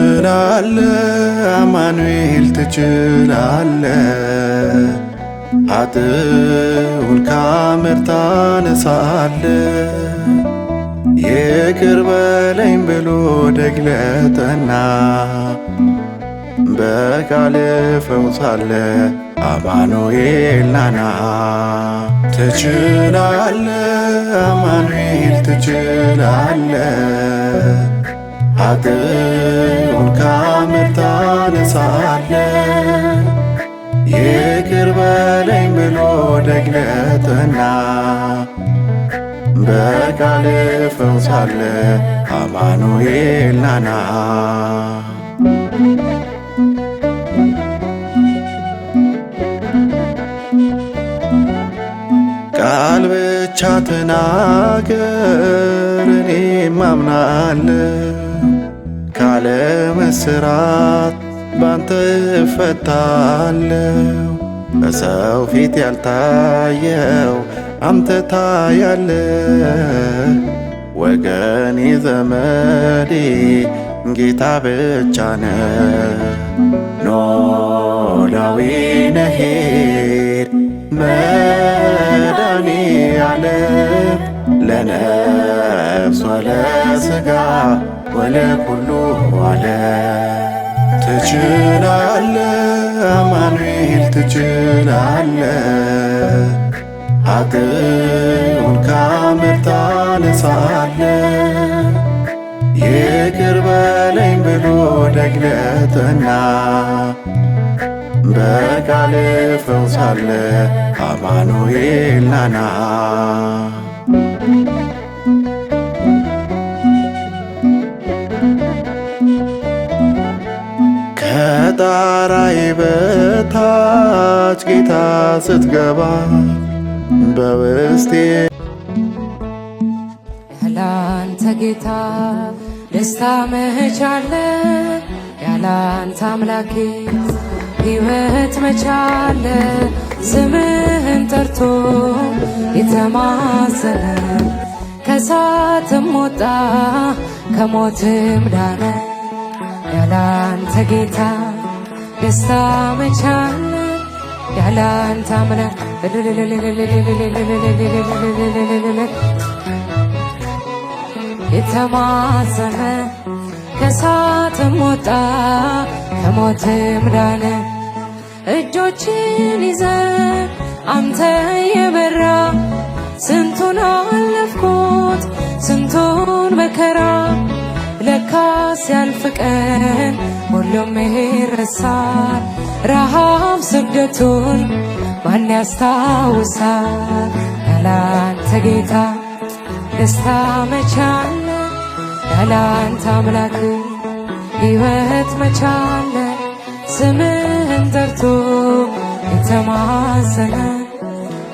ትችላለህ አማኑኤል ትችላለህ፣ ኃጥኡን ከአመድ ታነሳለህ። ይቅር በለኝ ብሎ ደግለጠና በቃል ፈውሳለህ አማኑኤል ናና። ትችላለህ አማኑኤል ትችላለህ፣ ኃጥኡን ከአመድ ታነሳለህ። ይቅር በለኝ ብሎ ደግለጠና በቃል ፈውሳለህ አማኑኤል ናና። ቃል ብቻ ተናገር እኔም አምናለሁ፣ ከዓለም እስራት ባንተ እፈታለሁ። በሰው ፊት ያልታየው አንተ ታያለህ። ወገኔ ዘመዴ ጌታ ብቻ ነህ። ኖላዊ ነህ መድኃኔዓለም ለነፍስ ወለሥጋ ወለኩሉ ዓለም። ትችላለህ አማኑኤል ትችላለህ፣ ኃጥኡን ከአመድ ታነሳለህ። ይቅር በለኝ ብሎ ደግለጠና በቃል ፈውሳለህ አማኑኤል ናና። ከጣራዬ በታች ጌታ ስትገባ በውስጤ ያላንተ ጌታ ደስታ መች አለ? ያላንተ አምላኬ ሕይወት መች አለ? ስምህን ጠርቶ የተማጸነ ከእሳትም ወጣ ከሞትም ዳነ። ያላንተ ጌታ ደስታ መች አለ? ያላንተ አምላክ የተማጸነ ከእሳትም ወጣ ከሞትም ዳነ። እጆችን ይዘ አንተ የበራ ስንቱን አለፍኩት ስንቱን መከራ። ለካስ ያልፍ ቀን ሁሉም ይረሳል። ረሃብ ስደቱን ማን ያስታውሳል? ያላንተ ጌታ ደስታ መች አለ? ያላንተ አምላክ ሕይወት መች አለ? ስምህን ጠርቶ የተማጸነ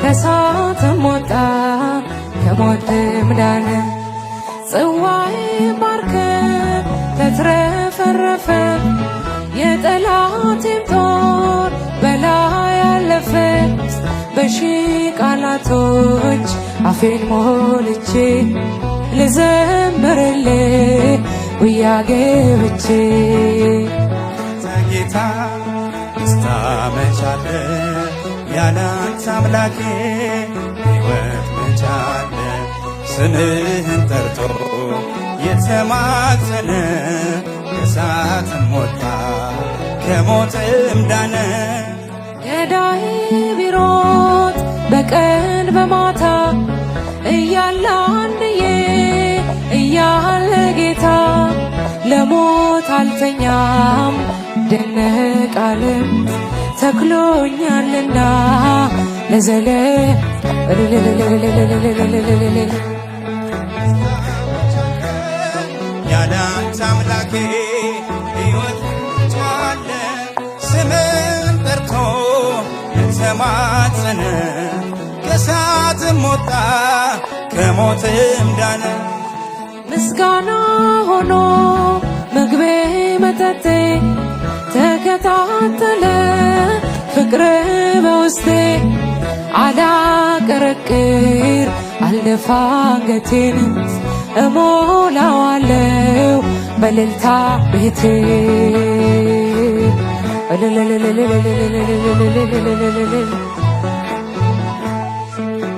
ከእሳትም ወጣ ከሞትም ዳነ። ጽዋዬ ባርከ ተትረፈረፈ የጠላቴም ጦር በላይ ያለፈ። በሺህ ቃላቶች አፌን ሞልቼ ልዘምርልህ ውያ ገብቼ። ጌታ ደስታ መች አለ? ያላንተ አምላኬ ሕይወት መች አለ? ስምህን ጠርቶ የተማጸነ ከእሳትም ወጣ ከሞትም ዳነ። ገዳይ ቢሮጥ በቀን በማታ እያለ አንድዬ እያለ ጌታ ለሞት አልተኛም ደነቃልም ተክሎኛልና ለዘለ ያላንተ አምላኬ ሕይወት መች አለ? ስምህን ጠርቶ የተማጸነ ከእሳትም ወጣ ከሞትም ዳነ። ምስጋና ሆኖ ምግቤ መጠጤ ተከታተለ ፍቅር በውስጤ አላቀረቅር አልደፋ አንገቴን እሞላዋለው በእልልታ ቤቴ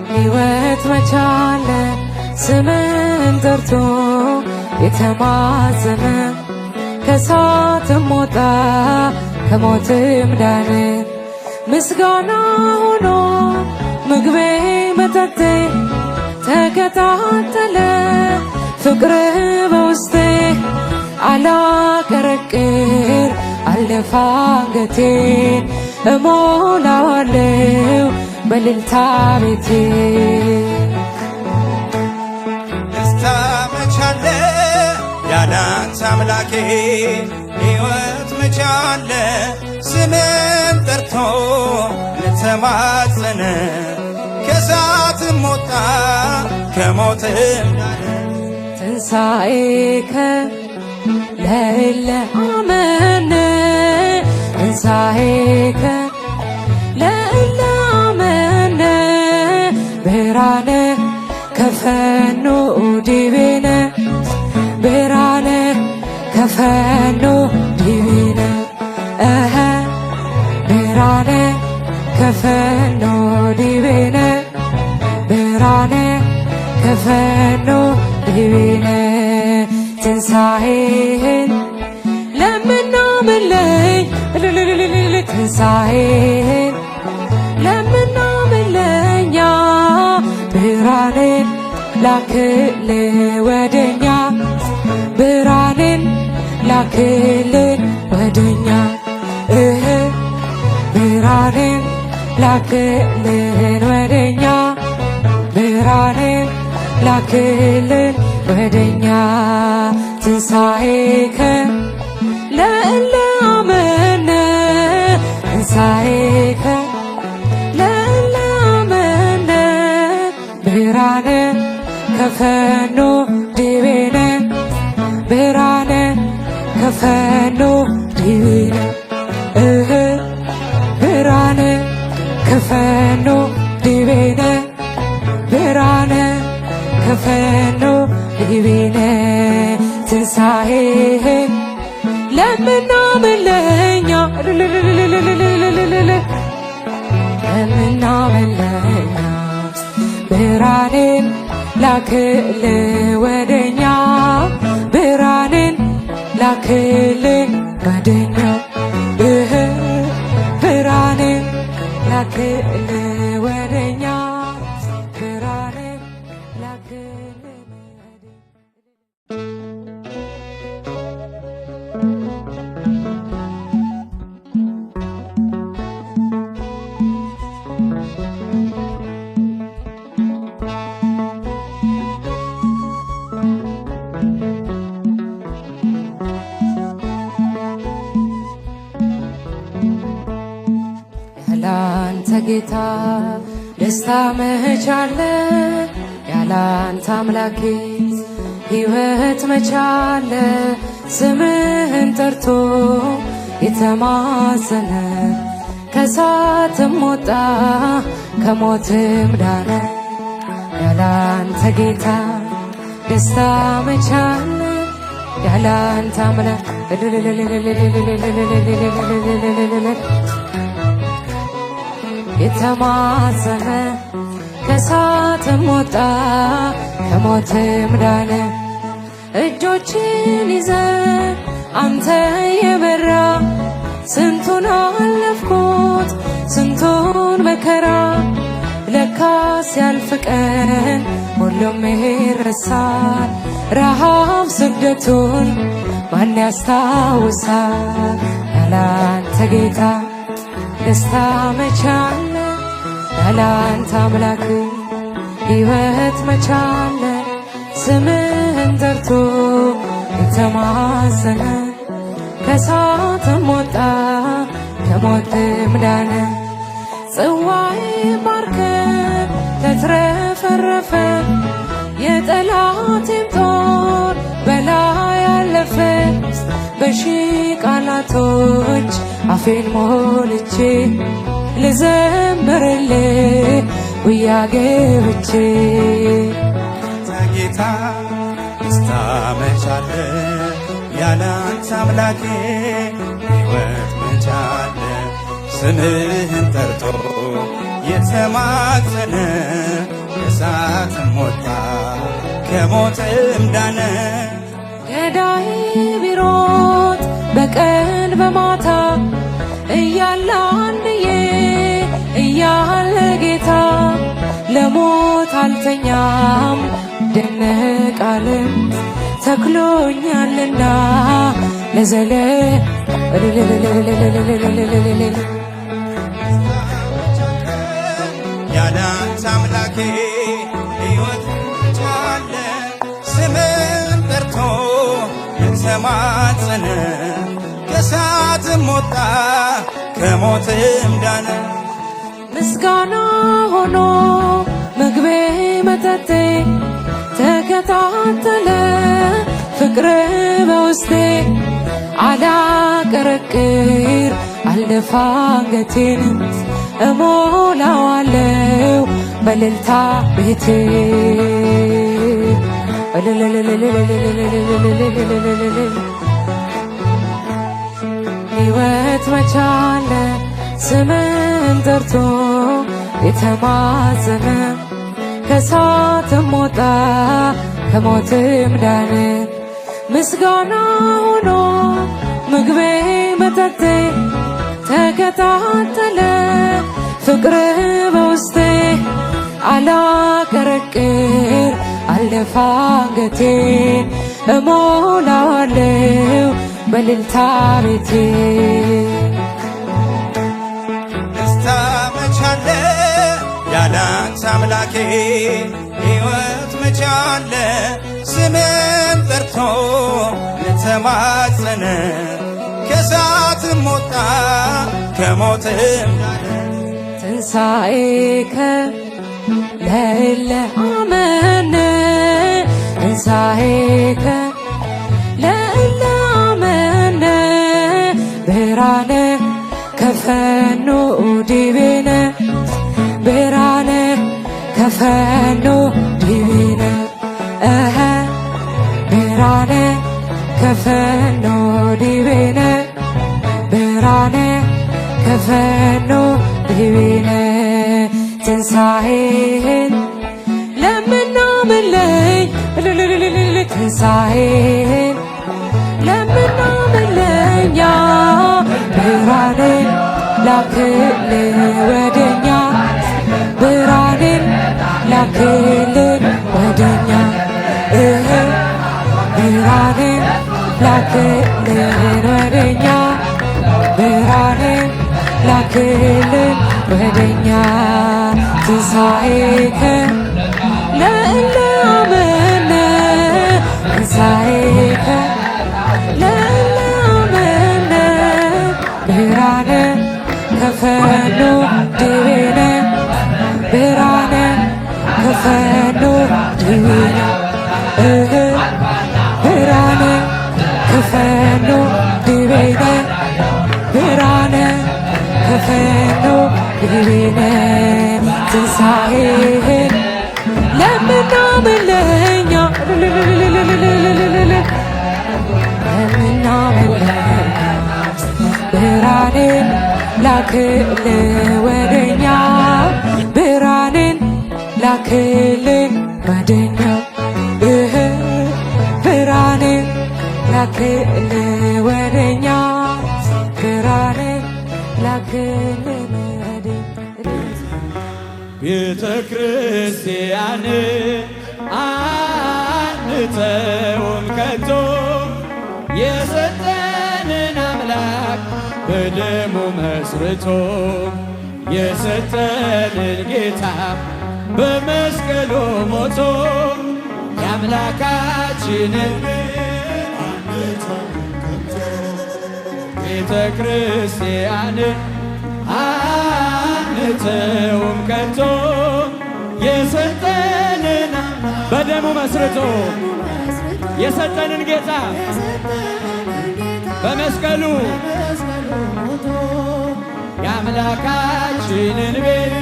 ሕይወት መቻለ ስምን ጠርቶ የተማጸነ ከእሳትም ወጣ ከሞትም ዳነ ምስጋና ሆኖ ምግቤ መጠጤ ተከታተለ ፍቅር በውስጤ አላቀረቅር አልደፋ አንገቴን እሞላዋለው በእልልታ ቤቴ ደስታ መቻለ ያላንተ አምላኬ ሕይወት መቻለ ስምን ጠርቶ ለተማጸነ ከእሳትም ወጣ ከሞትም ዳነ ትንሣኤከ ለእለ አመነ ትንሣኤከ ለእለ አመነ ብርሃነ ከፈኖ ዲቤነ ብርሃነ ከፈኖ ዲቤነ ብርሃነ ከፈኖ ዲቤነ ብርሃነ ከፈኖ ዲቤነ ትንሣኤህን ለምናምለኝ ትንሣኤህን ለምናምለኛ ብርሃንን ላክል ወደኛ ብርሃንን ላክል ወደኛ ብርሃንን ላክልን ወደኛ ብርሃንን ላክልን ወደኛ ትንሣኤከ ለእለ አመነ ትንሣኤከ ለእለ አመነ ብርሃነ ከፈኖ ዲቤነ ብርሃነ ከፈኖ ዲቤነ ብርሃነ ከፈኖ ዲቤነ ብርሃነ ከፈኖ ዲቤነ ትንሣኤህን ለምናምለኛ ለምናምለኛ ብርሃንን ላክል ወደኛ ብርሃንን ላክል ወደኛ ብርሃንን ላክል ወደኛ ብርሃንን ላክል ያላንተ ጌታ ደስታ መቻለ ያላንተ አምላኬ ሕይወት መቻለ ስምህን ጠርቶ የተማጸነ ከእሳትም ወጣ ከሞትም ዳነ ያላንተ ጌታ ደስታ መቻለ ያላንተ አምላክ የተማጸነ ከእሳትም ወጣ ከሞትም ዳነ እጆችን ይዘ አንተ የበራ ስንቱን አለፍኩት ስንቱን መከራ ለካስ ያልፍ ቀን ሁሉም ይረሳል ረሃብ ስደቱን ማን ያስታውሳል ያላንተ ጌታ ደስታ መቻለ ያላንተ አምላክ ሕይወት መቻለ ስምህን ጠርቶ የተማጸነ ከእሳትም ወጣ ከሞትም ዳነ ጽዋዬ ባርከ ተትረፈረፈ የጠላቴም ጦር በላይ ያለፈ በሺህ ቃላቶች አፌን ሞልቼ ልዘምርልህ ጉያ ገብቼ ጌታ ደስታ መቻለ ያላንተ አምላኬ ሕይወት መቻለ ስምህን ጠርቶ የተማጸነ ከእሳትም ወጣ ከሞትም ዳነ። ገዳይ ቢሮጥ በቀን በማታ እያለ አንድዬ እያለ ጌታ ለሞት አልተኛም ደነቃልም ተክሎኛልና ለዘለ ያላንተ አምላኬ ሕይወት ቻለ ስምን ጠርቶ የተማጸነ ከእሳትም ወጣ ከሞትም ዳነ። ምስጋና ሆኖ ምግቤ መጠጤ ተከታተለ ፍቅር በውስጤ አላቀረቅር አልደፋ አንገቴን እሞላዋለው በእልልታ ቤቴ ሕይወት መቻለ ስምን ጠርቶ የተማጸነ ከእሳትም ወጣ ከሞትም ዳነ። ምስጋና ሆኖ ምግቤ መጠጤ ተከታተለ ፍቅር በውስጤ አላቀረቅር አልደፋ አንገቴን እሞላዋለው በእልልታ ቤቴ ደስታ መቻለ ያላንተ አምላኬ ሕይወት መቻለ ስምን ጠርቶ የተማጸነ ከእሳትም ወጣ ከሞትም ትንሣኤከ ለእለ አመነ ትንሣኤከ ለእለ አመነ ብርሃነ ከፈኖ ዲቤነ ብርሃነ ከፈኖ ዲቤነ ብርሃነ ከፈኖ ዲቤነ ብርሃነ ከፈኖ ዲቤነ ትንሣኤህን ለምናምንለኝ ትንሣኤህን ለምናምንለኛ ብርሃንን ላክልን ወደኛ ብርሃንን ላክልን ወደኛ ብርሃንን ላክልን ወደኛ ብርሃንን ላክልን ወደኛ ትንሣኤከ ለእለ አመነ ትንሣኤከ ለእለ አመነ ብርሃነ ከፈኖ ዲቤነ ብርሃነ ከፈኖ ዲቤነ ብርሃነ ከፈኖ ዲቤነ ብርሃነ ከፈኖ ዲቤነ ትንሣኤህን ለምናምንለኛ ለምናምንለኛ ብርሃንን ላክልን ወደኛ ብርሃንን ላክልን ወደኛ ብርሃንን ላክልን ወደኛ ብርሃንን ላክልን ቤተ ክርስቲያን አንተውም ከቶ የሰጠንን አምላክ በደሙ መስርቶ የሰጠንን ጌታ በመስቀሉ ሞቶ የአምላካችንን ቤተ ክርስቲያን አንተውም ከቶ የሰጠንን በደሙ መስርቶ የሰጠንን ጌታ በመስቀሉ የአምላካችንን ቤት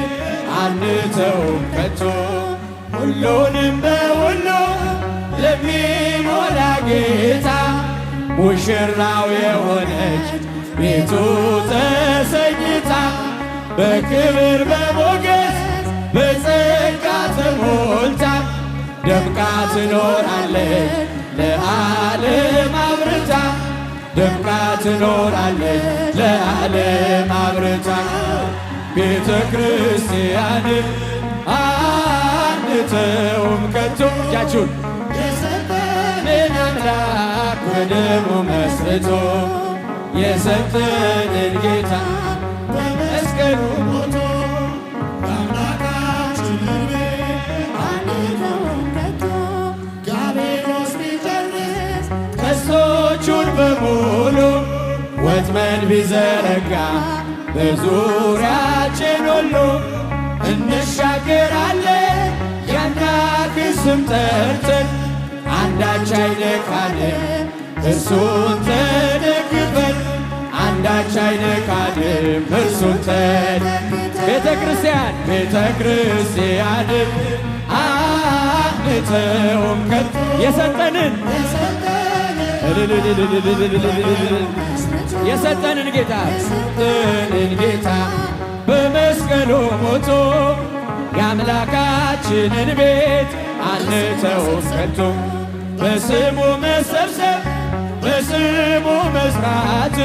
አንተውም ከቶ ሁሉንም በሁሉ ለሚሞላ ጌታ ሙሽራው የሆነች ቤቱ ተሰኝታ በክብር በሞገስ በጸጋ ተሞልታ ደምቃ ትኖራለች ለዓለም አብርታ ደምቃ ትኖራለች ለዓለም አብርታ ቤተ ክርስቲያን አንተውም ከቶ እጃችሁን የሰጠንን አምላክ በደሙ መስርቶ የሰጠንን ጌታ በመስቀሉ ሞቶ አምላካችንን አንተውም ከቶ ዲያብሎስ ቢጨርስ ቀስቶቹን በሙሉ ወጥመድ ቢዘረጋ በዙሪያችን ሁሉ እንሻገራለን የአምላክን ስም ጠርተን አንዳች አይነካንም እርሱን ተደግፈን አንዳች አይነካንም እርሱን ቤተ ክርስቲያንን አንተውም ከቶ የሰጠንን ጌታ በመስቀሉ ሞቶ የአምላካችንን ቤት አንተውም ከቶ በስሙ መሰብሰብ በስሙ መስራት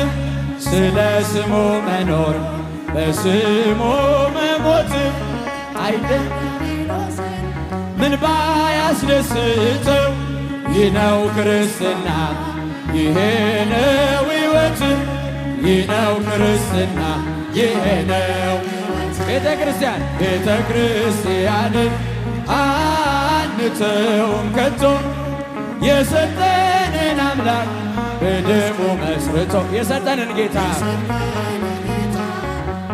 ስለ ስሙ መኖር በስሙ መሞት አይደል ምን ባያስደስተው ይህ ነው ክርስትና ይሄ ነው ሕይወት ይህ ነው ክርስትና ይሄ ነው ቤተ ክርስቲያንን አንተውም ከቶ የሰጠንን አምላክ በደሙ መስርቶ የሰጠንን ጌታ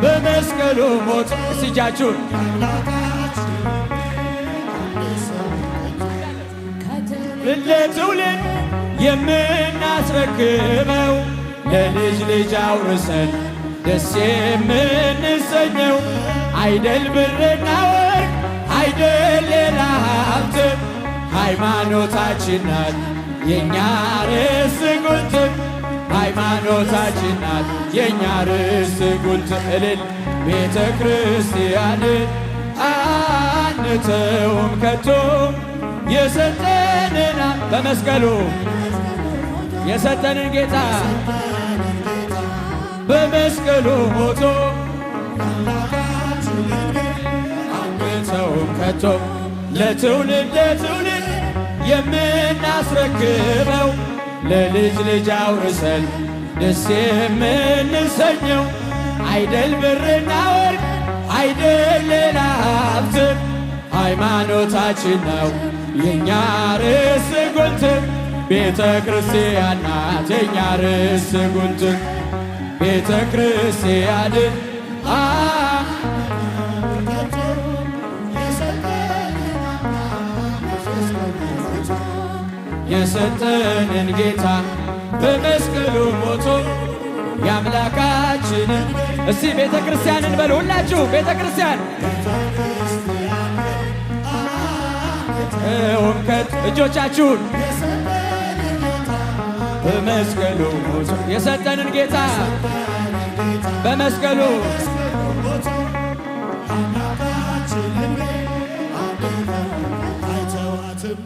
በመስቀሉ ሞት እጃችሁን ለትውልድ የምናስረክበው ለልጅ ልጅ አውርሰን ደስ የምንሰኘው አይደል ብርና ወርቅ አይደል ሌላ ሀብት ሃይማኖታችን ናት የእኛ ርዕስ ጉልት ሃይማኖታችን ናት የእኛ ርዕስ ጉልት እልል ቤተ ክርስቲያንን አንተውም ከቶ የሰጠንን በመስቀሉ የሰጠንን ጌታ በመስቀሉ ሞቶ አንተውም ከቶ ለትውልድ የምናስረክበው ለልጅ ልጅ አውርሰን ደስ የምንሰኘው አይደል ብርና ወርቅ አይደል ሌላ ሀብት ሃይማኖታችን ነው የእኛ ርዕስ ጉልት ቤተ ክርስቲያን ናት የእኛ ርዕስ ጉልት ቤተ ክርስቲያንን የሰጠንን ጌታ በመስቀሉ ሞቶ የአምላካችንን እስቲ ቤተ ክርስቲያንን በሉ ሁላችሁ ቤተ ክርስቲያን እጆቻችሁን በመስቀሉ ሞቶ የሰጠንን ጌታ በመስቀሉ አይተዋትም